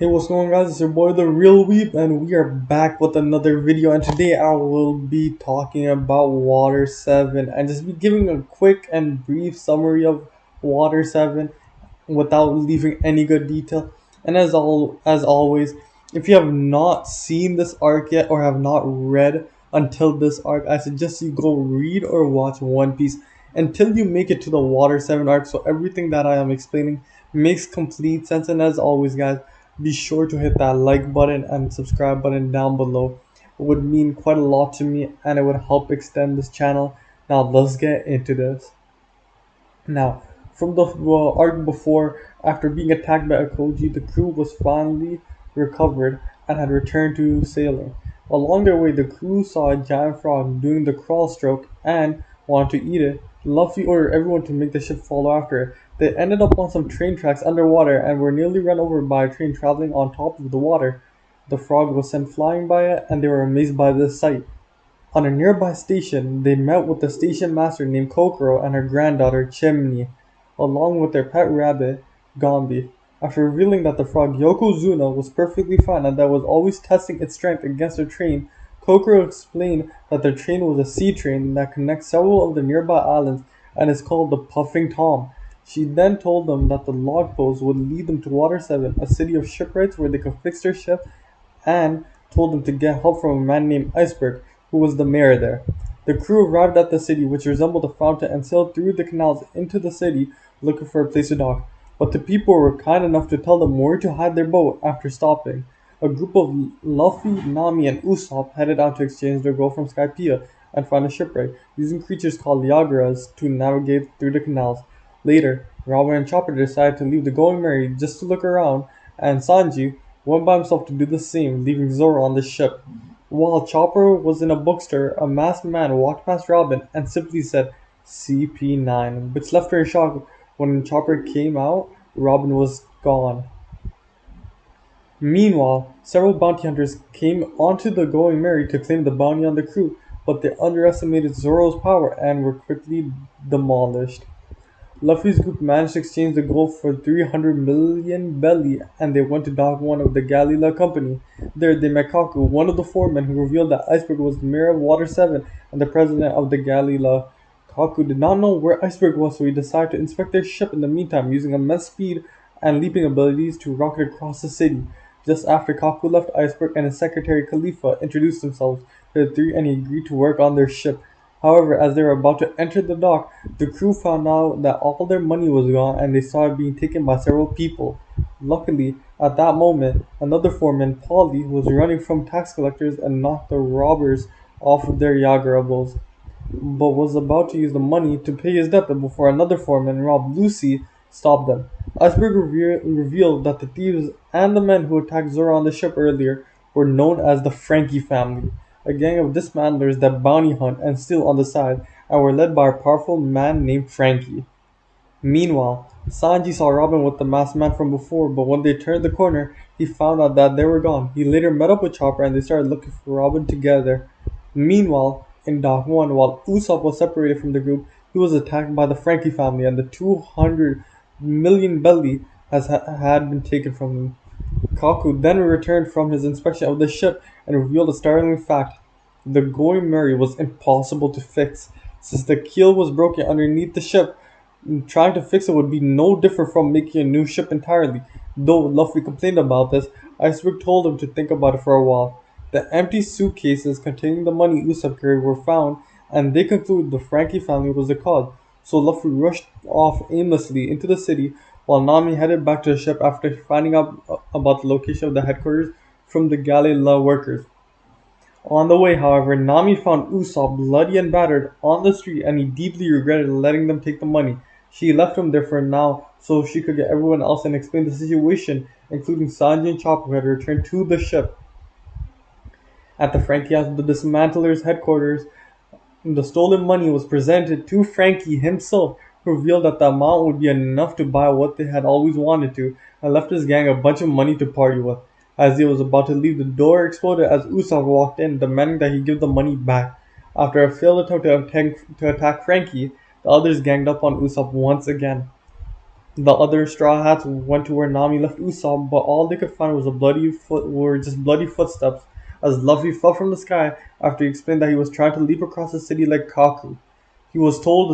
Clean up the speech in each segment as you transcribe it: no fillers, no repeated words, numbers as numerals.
Hey, what's going on, guys? It's your boy the Real Weep, and we are back with another video. And today I will be talking about Water 7 and just be giving a quick and brief summary of Water 7 without leaving any good detail. And as always, if you have not seen this arc yet or have not read until this arc, I suggest you go read or watch One Piece until you make it to the Water 7 arc, so everything that I am explaining makes complete sense. And as always, guys, be sure to hit that like button and subscribe button down below. It would mean quite a lot to me and it would help extend this channel. Now let's get into this. Now, from the arc before, after being attacked by Akoji, the crew was finally recovered and had returned to sailing. Along their way, the crew saw a giant frog doing the crawl stroke and wanted to eat it. Luffy ordered everyone to make the ship follow after it. They ended up on some train tracks underwater and were nearly run over by a train traveling on top of the water. The frog was sent flying by it, and they were amazed by this sight. On a nearby station, they met with the station master named Kokoro and her granddaughter Chimney, along with their pet rabbit, Gombi. After revealing that the frog Yokozuna was perfectly fine and that was always testing its strength against a train, Kokoro explained that the train was a sea train that connects several of the nearby islands and is called the Puffing Tom. She then told them that the log post would lead them to Water 7, a city of shipwrights where they could fix their ship, and told them to get help from a man named Iceberg, who was the mayor there. The crew arrived at the city, which resembled a fountain, and sailed through the canals into the city looking for a place to dock. But the people were kind enough to tell them where to hide their boat after stopping. A group of Luffy, Nami, and Usopp headed out to exchange their gold from Skypiea and find a shipwright, using creatures called Yagras to navigate through the canals. Later, Robin and Chopper decided to leave the Going Merry just to look around, and Sanji went by himself to do the same, leaving Zoro on the ship. While Chopper was in a bookstore, a masked man walked past Robin and simply said CP9, which left her in shock. When Chopper came out, Robin was gone. Meanwhile, several bounty hunters came onto the Going Merry to claim the bounty on the crew, but they underestimated Zoro's power and were quickly demolished. Luffy's group managed to exchange the gold for 300 million belly, and they went to dock one of the Galley-La Company. There they met Kaku, one of the foremen, who revealed that Iceberg was the mayor of Water 7 and the president of the Galley-La. Kaku did not know where Iceberg was, so he decided to inspect their ship in the meantime, using immense speed and leaping abilities to rocket across the city. Just after Kaku left, Iceberg and his secretary Khalifa introduced themselves to the three and he agreed to work on their ship. However, as they were about to enter the dock, the crew found out that all their money was gone and they saw it being taken by several people. Luckily, at that moment, another foreman, Polly, was running from tax collectors and knocked the robbers off of their Yagarables, but was about to use the money to pay his debt before another foreman, Rob Lucy, stopped them. Iceberg revealed that the thieves and the men who attacked Zoro on the ship earlier were known as the Frankie family, a gang of dismantlers that bounty hunt and steal on the side, and were led by a powerful man named Frankie. Meanwhile, Sanji saw Robin with the masked man from before, but when they turned the corner, he found out that they were gone. He later met up with Chopper and they started looking for Robin together. Meanwhile, in Dock 1, while Usopp was separated from the group, he was attacked by the Frankie family and the 200 million belly had been taken from him. Kaku then returned from his inspection of the ship and revealed a startling fact. The Going Merry was impossible to fix, since the keel was broken underneath the ship. Trying to fix it would be no different from making a new ship entirely. Though Luffy complained about this, Iceberg told him to think about it for a while. The empty suitcases containing the money Usopp carried were found, and they concluded the Frankie family was the cause. So Luffy rushed off aimlessly into the city, while Nami headed back to the ship after finding out about the location of the headquarters from the Galley-La workers. On the way, however, Nami found Usopp bloody and battered on the street and he deeply regretted letting them take the money. She left him there for now so she could get everyone else and explain the situation, including Sanji and Chopper, who had returned to the ship. At the Frankie House, the dismantler's headquarters, the stolen money was presented to Frankie himself, who revealed that the amount would be enough to buy what they had always wanted to, and left his gang a bunch of money to party with. As he was about to leave, the door exploded as Usopp walked in, demanding that he give the money back. After a failed attempt to attack Frankie, the others ganged up on Usopp once again. The other Straw Hats went to where Nami left Usopp, but all they could find was just bloody footsteps as Luffy fell from the sky after he explained that he was trying to leap across the city like Kaku. He was told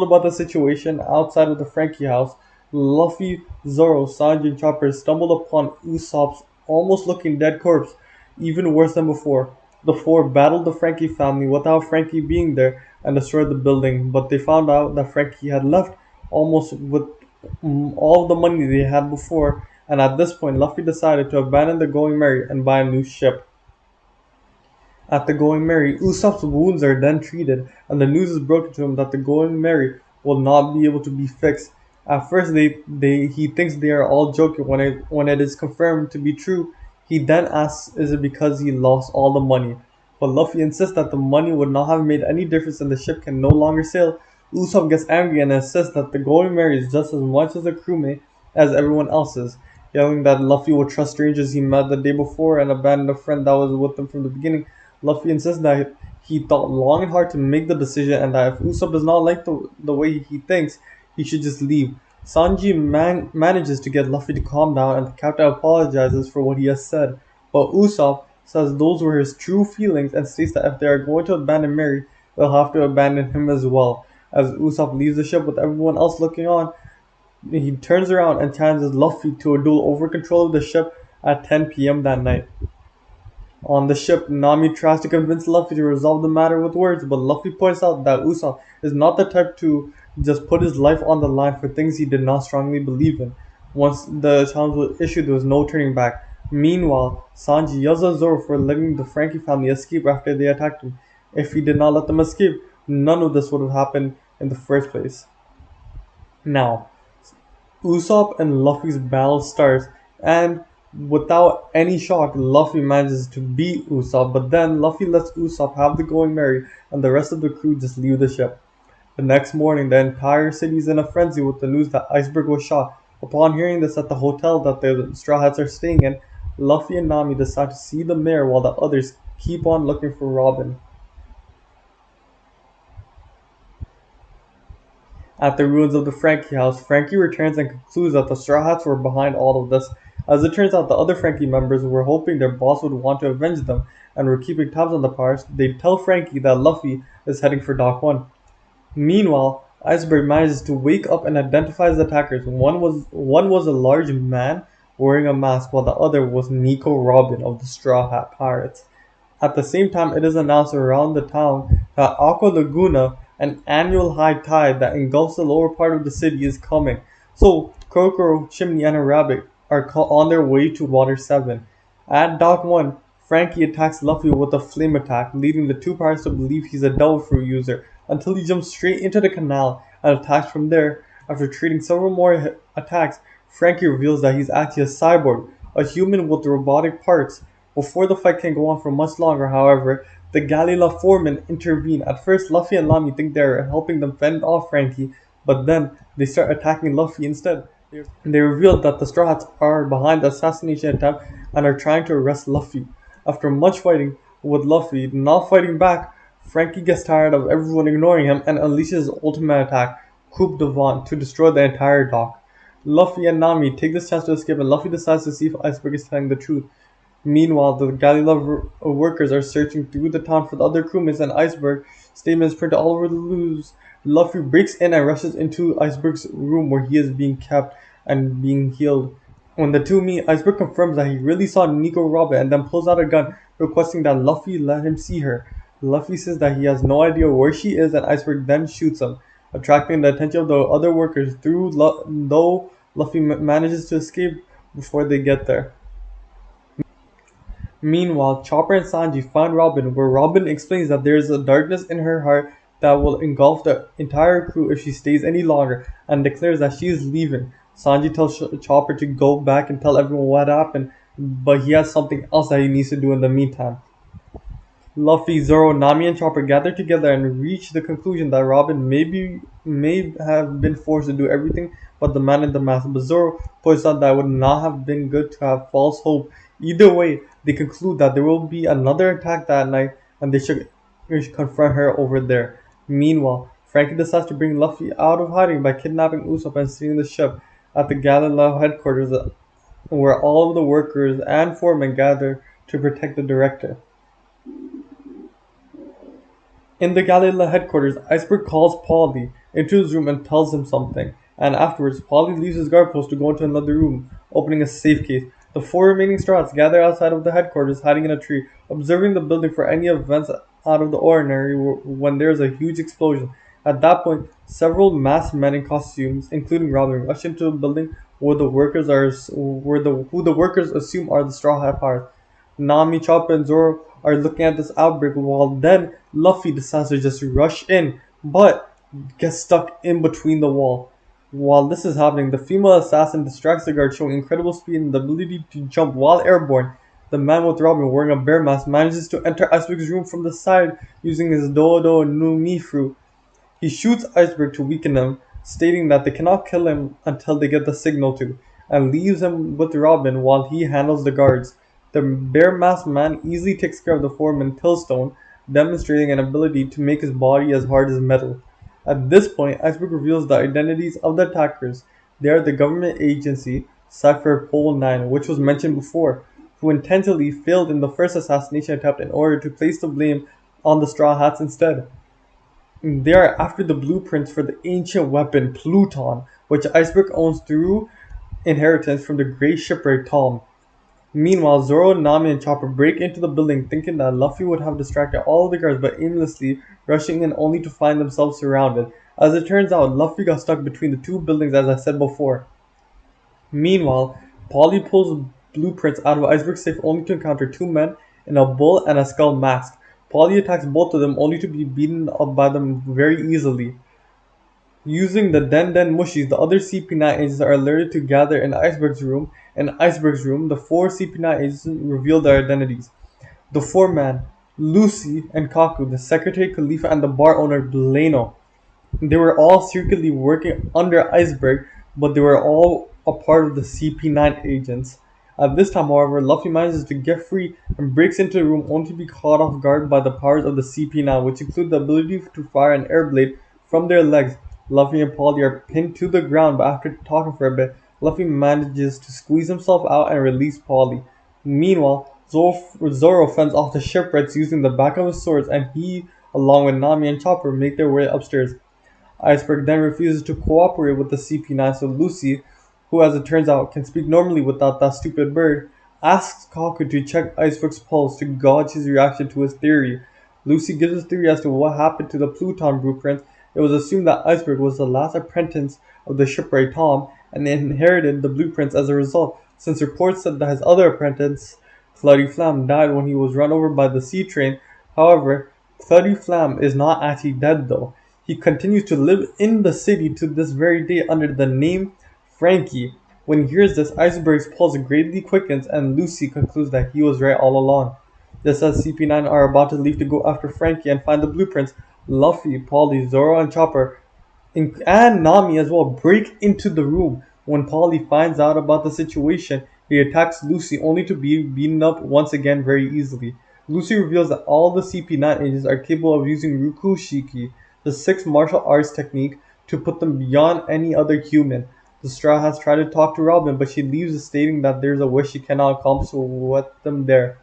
about the situation outside of the Frankie house. Luffy, Zoro, Sanji, and Chopper stumbled upon Usopp's almost looking dead corpse, even worse than before. The four battled the Frankie family without Frankie being there and destroyed the building, but they found out that Frankie had left almost with all the money they had before, and at this point Luffy decided to abandon the Going Merry and buy a new ship. At the Going Merry, Usopp's wounds are then treated, and the news is broken to him that the Going Merry will not be able to be fixed. At first, he thinks they are all joking. When it is confirmed to be true, he then asks, "Is it because he lost all the money?" But Luffy insists that the money would not have made any difference, and the ship can no longer sail. Usopp gets angry and insists that the Going Merry is just as much as a crewmate as everyone else's, yelling that Luffy would trust strangers he met the day before and abandon a friend that was with him from the beginning. Luffy insists that he thought long and hard to make the decision and that if Usopp does not like the way he thinks, he should just leave. Sanji manages to get Luffy to calm down and the captain apologizes for what he has said. But Usopp says those were his true feelings and states that if they are going to abandon Mary, they'll have to abandon him as well. As Usopp leaves the ship with everyone else looking on, he turns around and challenges Luffy to a duel over control of the ship at 10 p.m. that night. On the ship, Nami tries to convince Luffy to resolve the matter with words, but Luffy points out that Usopp is not the type to just put his life on the line for things he did not strongly believe in. Once the challenge was issued, there was no turning back. Meanwhile, Sanji yells at Zoro for letting the Frankie family escape after they attacked him. If he did not let them escape, none of this would have happened in the first place. Now, Usopp and Luffy's battle starts, and without any shock, Luffy manages to beat Usopp, but then Luffy lets Usopp have the Going Merry, and the rest of the crew just leave the ship. The next morning, the entire city is in a frenzy with the news that Iceberg was shot. Upon hearing this at the hotel that the Straw Hats are staying in, Luffy and Nami decide to see the mayor while the others keep on looking for Robin. At the ruins of the Frankie house, Frankie returns and concludes that the Straw Hats were behind all of this. As it turns out, the other Frankie members were hoping their boss would want to avenge them and were keeping tabs on the pirates. They tell Frankie that Luffy is heading for Dock 1. Meanwhile, Iceberg manages to wake up and identify his attackers. One was a large man wearing a mask, while the other was Nico Robin of the Straw Hat Pirates. At the same time, it is announced around the town that Aqua Laguna, an annual high tide that engulfs the lower part of the city, is coming. So, Kokoro, Chimney, and a rabbit are on their way to Water 7. At Dock 1, Frankie attacks Luffy with a flame attack, leading the two pirates to believe he's a devil fruit user, until he jumps straight into the canal and attacks from there. After trading several more attacks, Frankie reveals that he's actually a cyborg, a human with robotic parts. Before the fight can go on for much longer, however, the Galley-La foremen intervene. At first, Luffy and Nami think they're helping them fend off Frankie, but then they start attacking Luffy instead. They reveal that the Straw Hats are behind the assassination attempt and are trying to arrest Luffy. After much fighting, with Luffy not fighting back, Frankie gets tired of everyone ignoring him and unleashes his ultimate attack, Coup de Vent, to destroy the entire dock. Luffy and Nami take this chance to escape, and Luffy decides to see if Iceberg is telling the truth. Meanwhile, the Galley-La workers are searching through the town for the other crewmates, and Iceberg statements printed all over the news. Luffy breaks in and rushes into Iceberg's room where he is being kept and being healed. When the two meet, Iceberg confirms that he really saw Nico Robin and then pulls out a gun, requesting that Luffy let him see her. Luffy says that he has no idea where she is, and Iceberg then shoots him, attracting the attention of the other workers, though Luffy manages to escape before they get there. Meanwhile, Chopper and Sanji find Robin, where Robin explains that there is a darkness in her heart that will engulf the entire crew if she stays any longer, and declares that she is leaving. Sanji tells Chopper to go back and tell everyone what happened, but he has something else that he needs to do in the meantime. Luffy, Zoro, Nami, and Chopper gather together and reach the conclusion that Robin may have been forced to do everything but the man in the mask. But Zoro points out that it would not have been good to have false hope. Either way, they conclude that there will be another attack that night and they should confront her over there. Meanwhile, Frankie decides to bring Luffy out of hiding by kidnapping Usopp and stealing the ship at the Galley-La headquarters where all of the workers and foremen gather to protect the director. In the Galley-La headquarters, Iceberg calls Paulie into his room and tells him something, and afterwards, Paulie leaves his guard post to go into another room, opening a safe case. The four remaining Straw Hats gather outside of the headquarters, hiding in a tree, observing the building for any events out of the ordinary when there is a huge explosion. At that point, several masked men in costumes, including Robin, rush into the building where who the workers assume are the Straw Hat Pirates. Nami, Chopper, and Zoro are looking at this outbreak while then Luffy decides to just rush in, but gets stuck in between the wall. While this is happening, the female assassin distracts the guard, showing incredible speed and the ability to jump while airborne. The man with Robin wearing a bear mask manages to enter Iceberg's room from the side using his Dodo no Mi fruit. He shoots Iceberg to weaken him, stating that they cannot kill him until they get the signal to, and leaves him with Robin while he handles the guards. The bear masked man easily takes care of the foreman Tillstone, demonstrating an ability to make his body as hard as metal. At this point, Iceberg reveals the identities of the attackers. They are the government agency, Cypher Pole 9, which was mentioned before, who intentionally failed in the first assassination attempt in order to place the blame on the Straw Hats instead. They are after the blueprints for the ancient weapon Pluton, which Iceberg owns through inheritance from the great shipwright Tom. Meanwhile, Zoro, Nami, and Chopper break into the building thinking that Luffy would have distracted all of the guards but aimlessly rushing in only to find themselves surrounded. As it turns out, Luffy got stuck between the two buildings as I said before. Meanwhile, Polly pulls blueprints out of Iceberg's safe only to encounter two men in a bull and a skull mask. Polly attacks both of them only to be beaten up by them very easily. Using the Den Den Mushies, the other CP9 agents are alerted to gather in Iceberg's room. In Iceberg's room, the four CP9 agents reveal their identities. The foreman, Lucy and Kaku, the secretary Khalifa, and the bar owner Blano. They were all secretly working under Iceberg, but they were all a part of the CP9 agents. At this time, however, Luffy manages to get free and breaks into the room only to be caught off guard by the powers of the CP9, which include the ability to fire an air blade from their legs. Luffy and Polly are pinned to the ground, but after talking for a bit, Luffy manages to squeeze himself out and release Polly. Meanwhile, Zoro fends off the shipwrights using the back of his swords, and he, along with Nami and Chopper, make their way upstairs. Iceberg then refuses to cooperate with the CP9, so Lucy, who as it turns out can speak normally without that stupid bird, asks Kaku to check Iceberg's pulse to gauge his reaction to his theory. Lucy gives his theory as to what happened to the Pluton blueprint. It was assumed that Iceberg was the last apprentice of the shipwright Tom and inherited the blueprints as a result, since reports said that his other apprentice, Clutty Flam, died when he was run over by the sea train. However, Clutty Flam is not actually dead though. He continues to live in the city to this very day under the name Frankie. When he hears this, Iceberg's pulse greatly quickens and Lucy concludes that he was right all along. Just as CP9 are about to leave to go after Frankie and find the blueprints, Luffy, Polly, Zoro, and Chopper, and Nami as well, break into the room. When Polly finds out about the situation, he attacks Lucy only to be beaten up once again very easily. Lucy reveals that all the CP9 agents are capable of using Rukushiki, the sixth martial arts technique, to put them beyond any other human. The Straw Hats try to talk to Robin, but she leaves stating that there's a wish she cannot accomplish, so let them there.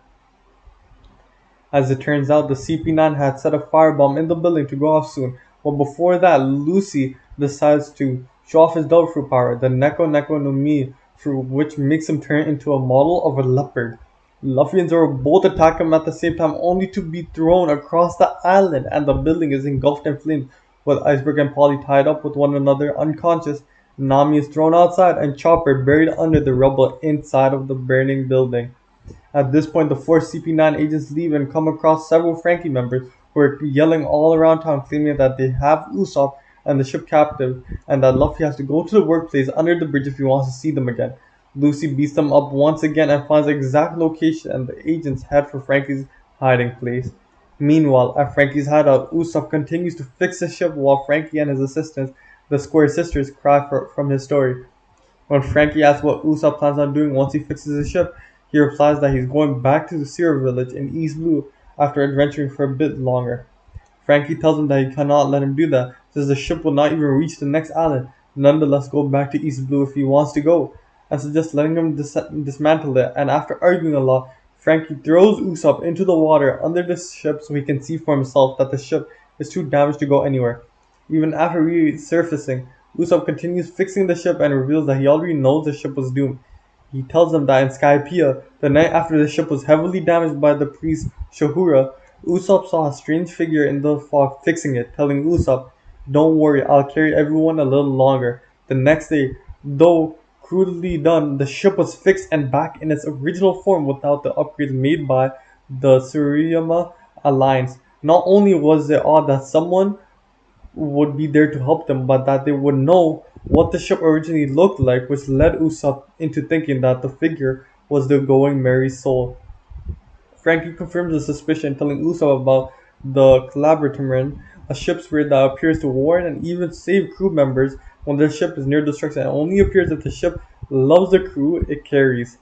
As it turns out, the CP9 had set a firebomb in the building to go off soon. But before that, Lucy decides to show off his devil fruit power, the Neko Neko no Mi fruit, which makes him turn into a model of a leopard. Luffy and Zoro both attack him at the same time, only to be thrown across the island, and the building is engulfed in flames, with Iceberg and Polly tied up with one another unconscious. Nami is thrown outside, and Chopper buried under the rubble inside of the burning building. At this point, the four CP9 agents leave and come across several Frankie members who are yelling all around town, claiming that they have Usopp and the ship captive, and that Luffy has to go to the workplace under the bridge if he wants to see them again. Lucy beats them up once again and finds the exact location, and the agents head for Frankie's hiding place. Meanwhile, at Frankie's hideout, Usopp continues to fix the ship while Frankie and his assistants, the Square Sisters, cry from his story. When Frankie asks what Usopp plans on doing once he fixes his ship, he replies that he's going back to the Zero Village in East Blue after adventuring for a bit longer. Frankie tells him that he cannot let him do that, says the ship will not even reach the next island, nonetheless go back to East Blue if he wants to go, and suggests letting him dismantle it. And after arguing a lot, Frankie throws Usopp into the water under the ship so he can see for himself that the ship is too damaged to go anywhere. Even after resurfacing, Usopp continues fixing the ship and reveals that he already knows the ship was doomed. He tells them that in Skypiea, the night after the ship was heavily damaged by the priest Shohura, Usopp saw a strange figure in the fog fixing it, telling Usopp, "Don't worry, I'll carry everyone a little longer." The next day, though crudely done, the ship was fixed and back in its original form without the upgrades made by the Tsuruyama Alliance. Not only was it odd that someone would be there to help them, but that they would know what the ship originally looked like, which led Usopp into thinking that the figure was the Going Merry's soul. Frankie confirms the suspicion, telling Usopp about the Collaboratorman, a ship spirit that appears to warn and even save crew members when their ship is near destruction and only appears if the ship loves the crew it carries.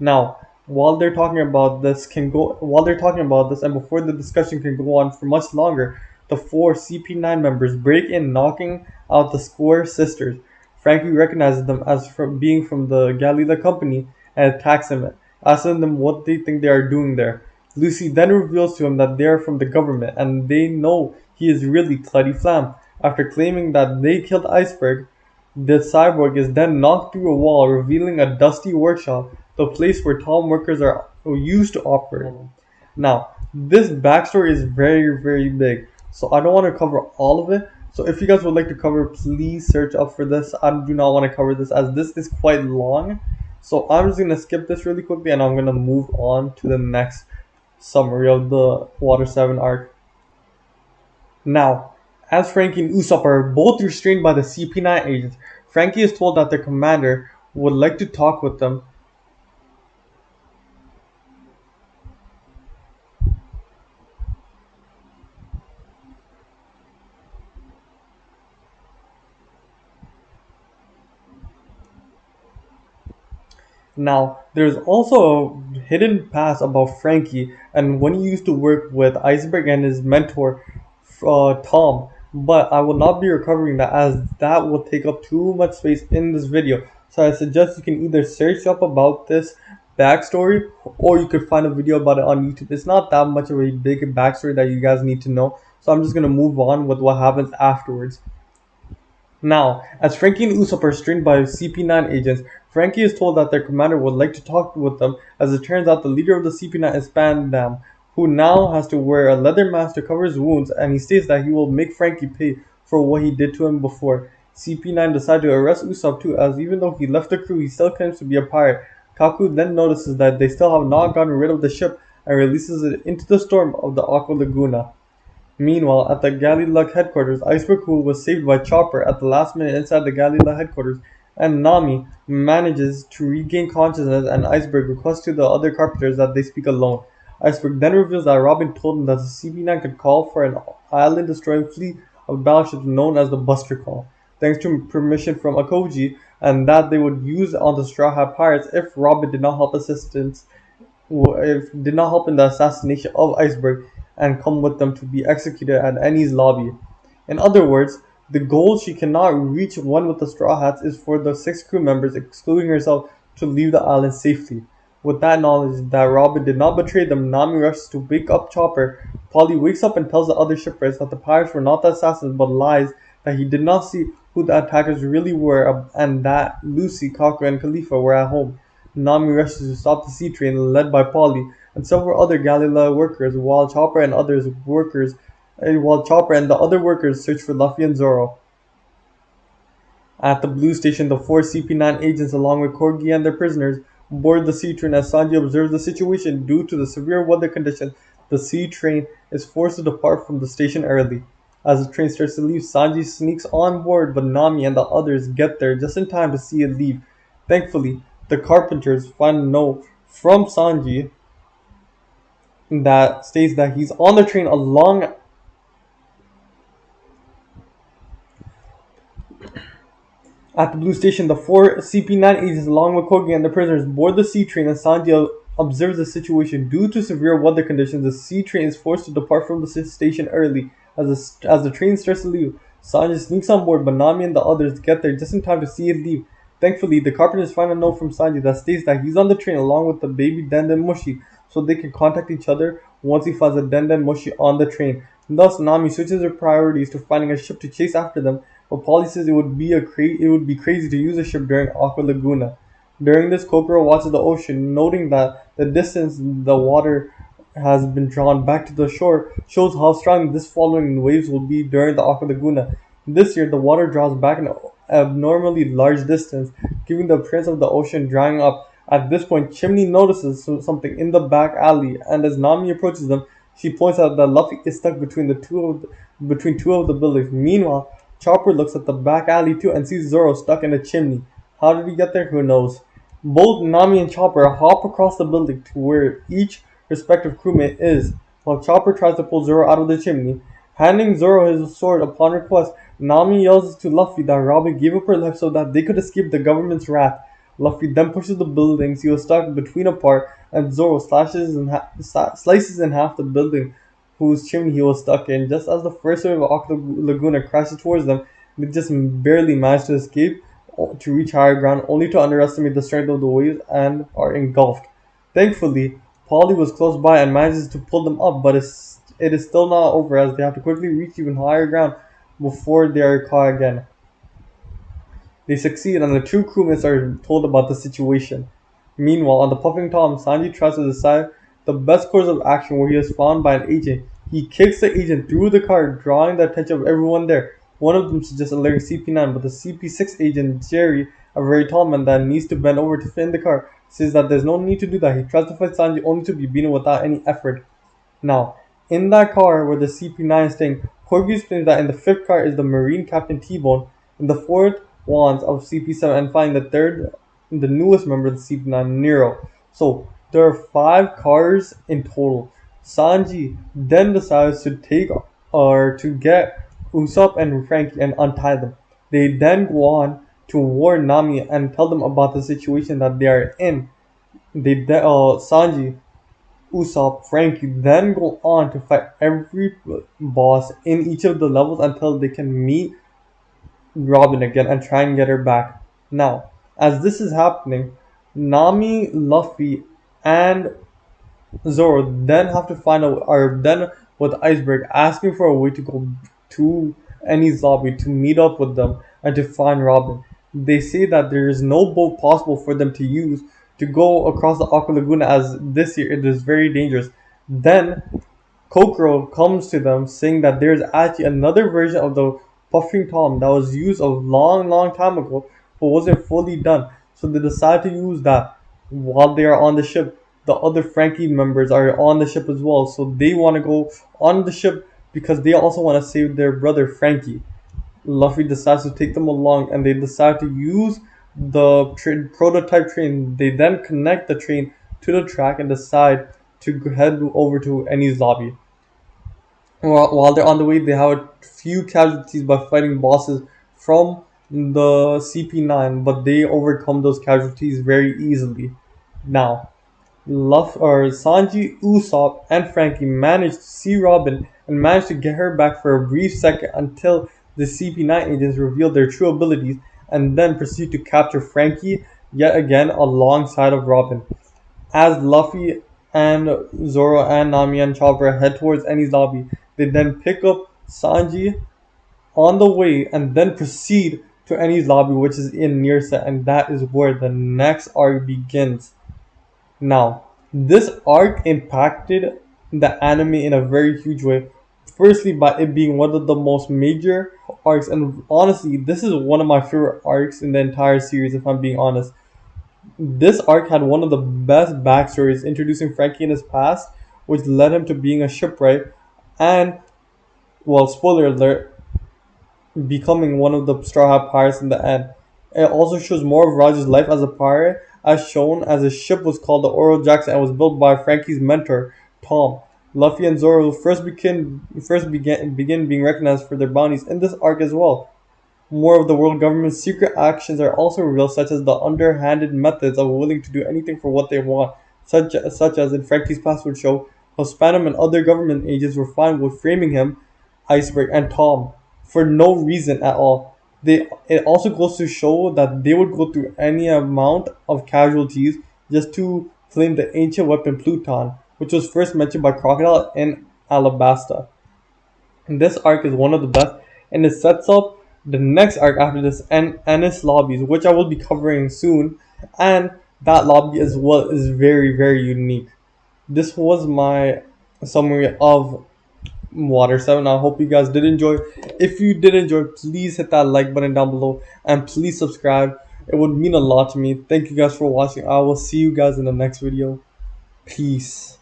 Now, while they're talking about this and before the discussion can go on for much longer, the four CP9 members break in, knocking out the Square sisters. Frankie recognizes them as being from the Galley-La Company and attacks them, asking them what they think they are doing there. Lucy then reveals to him that they are from the government and they know he is really Clutty Flam. After claiming that they killed Iceberg, the cyborg is then knocked through a wall, revealing a dusty workshop, the place where Tom workers are used to operate. Now, this backstory is very, very big, so I don't want to cover all of it. So if you guys would like to cover, please search up for this. I do not want to cover this as this is quite long. So I'm just going to skip this really quickly and I'm going to move on to the next summary of the Water 7 arc. Now, as Frankie and Usopp are both restrained by the CP9 agents, Frankie is told that their commander would like to talk with them. Now, there's also a hidden past about Frankie and when he used to work with Iceberg and his mentor, Tom. But I will not be recovering that as that will take up too much space in this video. So I suggest you can either search up about this backstory or you could find a video about it on YouTube. It's not that much of a big backstory that you guys need to know. So I'm just going to move on with what happens afterwards. Now, as Frankie and Usopp are restrained by CP9 agents, Frankie is told that their commander would like to talk with them, as it turns out the leader of the CP9 is Spandam, who now has to wear a leather mask to cover his wounds, and he states that he will make Frankie pay for what he did to him before. CP9 decide to arrest Usopp too, as even though he left the crew, he still claims to be a pirate. Kaku then notices that they still have not gotten rid of the ship and releases it into the storm of the Aqua Laguna. Meanwhile, at the Galley-La headquarters, Iceberg, who was saved by Chopper at the last minute inside the Galley-La headquarters, and Nami manages to regain consciousness, and Iceberg requests to the other carpenters that they speak alone. Iceberg then reveals that Robin told him that the CP9 could call for an island-destroying fleet of battleships known as the Buster Call, thanks to permission from Akoji, and that they would use on the Straw Hat Pirates if Robin did not help in the assassination of Iceberg and come with them to be executed at Annie's lobby. In other words, the goal she cannot reach one with the Straw Hats is for the 6 crew members, excluding herself, to leave the island safely. With that knowledge that Robin did not betray them, Nami rushes to wake up Chopper. Polly wakes up and tells the other shipwrights that the pirates were not the assassins but lies, that he did not see who the attackers really were, and that Lucy, Kaku, and Khalifa were at home. Nami rushes to stop the sea train led by Polly and several other Galley-La workers, while Chopper and the other workers search for Luffy and Zoro. At the Blue Station, the 4 CP9 agents, along with Corgi and their prisoners, board the sea train as Sanji observes the situation. Due to the severe weather conditions, the sea train is forced to depart from the station early. As the train starts to leave, Sanji sneaks on board, but Nami and the others get there just in time to see it leave. Thankfully, the carpenters find a note from Sanji that states that he's on the train along at the Blue Station. The 4 CP9 agents, along with Kogi and the prisoners, board the sea train, and Sanji observes the situation. Due to severe weather conditions, the sea train is forced to depart from the station early. As the train starts to leave, Sanji sneaks on board, but Nami and the others get there just in time to see it leave. Thankfully, the carpenters find a note from Sanji that states that he's on the train along with the baby Den Den Mushi, so they can contact each other once he finds a Den Den Mushi on the train. Thus, Nami switches her priorities to finding a ship to chase after them, but Polly says it would be crazy to use a ship during Aqua Laguna. During this, Kokoro watches the ocean, noting that the distance the water has been drawn back to the shore shows how strong this following waves will be during the Aqua Laguna. This year, the water draws back an abnormally large distance, giving the appearance of the ocean drying up. At this point, Chimney notices something in the back alley, and as Nami approaches them, she points out that Luffy is stuck between two of the buildings. Meanwhile, Chopper looks at the back alley too and sees Zoro stuck in a chimney. How did he get there? Who knows? Both Nami and Chopper hop across the building to where each respective crewmate is, while Chopper tries to pull Zoro out of the chimney. Handing Zoro his sword upon request, Nami yells to Luffy that Robin gave up her life so that they could escape the government's wrath. Luffy then pushes the buildings he was stuck between apart, and Zoro slices in half the building whose chimney he was stuck in. Just as the first wave of Aqua Laguna crashes towards them, they just barely manage to escape to reach higher ground, only to underestimate the strength of the waves and are engulfed. Thankfully, Polly was close by and manages to pull them up, but it is still not over as they have to quickly reach even higher ground before they are caught again. They succeed and the two crewmates are told about the situation. Meanwhile, on the Puffing Tom, Sanji tries to decide the best course of action where he is found by an agent. He kicks the agent through the car, drawing the attention of everyone there. One of them suggests alerting CP9, but the CP6 agent, Jerry, a very tall man that needs to bend over to fit in the car, says that there's no need to do that. He tries to fight Sanji only to be beaten without any effort. Now, in that car where the CP9 is staying, Corby explains that in the fifth car is the Marine Captain T-Bone, in the fourth wands of CP7, and finally the third, the newest member of the CP9, Nero. So there are 5 cars in total. Sanji then decides to get Usopp and Frankie and untie them. They then go on to warn Nami and tell them about the situation that they are in. Sanji, Usopp, Frankie then go on to fight every boss in each of the levels until they can meet Robin again and try and get her back. Now, as this is happening, Nami, Luffy, and Zoro then have to are then with Iceberg asking for a way to go to Annie's lobby to meet up with them and to find Robin. They say that there is no boat possible for them to use to go across the Aqua Laguna as this year it is very dangerous. Then Kokoro comes to them saying that there is actually another version of the Puffing Tom that was used a long time ago but wasn't fully done. So they decide to use that while they are on the ship. The other Frankie members are on the ship as well, so they want to go on the ship because they also want to save their brother Frankie. Luffy decides to take them along and they decide to use the prototype train. They then connect the train to the track and decide to head over to Annie's lobby. While they're on the way, they have a few casualties by fighting bosses from the CP9, but they overcome those casualties very easily. Now, Sanji, Usopp, and Frankie manage to see Robin and manage to get her back for a brief second until the CP9 agents reveal their true abilities and then proceed to capture Frankie yet again alongside of Robin. As Luffy and Zoro and Nami and Chopper head towards Annie's lobby, they then pick up Sanji on the way and then proceed to Annie's lobby, which is in Nearset, and that is where the next arc begins. Now, this arc impacted the anime in a very huge way. Firstly, by it being one of the most major arcs, and honestly, this is one of my favorite arcs in the entire series, if I'm being honest. This arc had one of the best backstories, introducing Frankie in his past, which led him to being a shipwright, and, well, spoiler alert, becoming one of the Straw Hat Pirates in the end. It also shows more of Roger's life as a pirate, as shown as his ship was called the Oro Jackson and was built by Frankie's mentor, Tom. Luffy and Zoro first began being recognized for their bounties in this arc as well. More of the world government's secret actions are also revealed, such as the underhanded methods of willing to do anything for what they want, such as in Frankie's password show, how Spanum and other government agents were fine with framing him, Iceberg, and Tom. for no reason at all. It also goes to show that they would go through any amount of casualties just to claim the ancient weapon Pluton, which was first mentioned by Crocodile in Alabasta. And this arc is one of the best, and it sets up the next arc after this, Ennis Lobbies, which I will be covering soon, and that lobby as well is very, very unique. This was my summary of Water 7. I hope you guys did enjoy. If you did enjoy, please hit that like button down below and please subscribe. It would mean a lot to me. Thank you guys for watching. I will see you guys in the next video. Peace.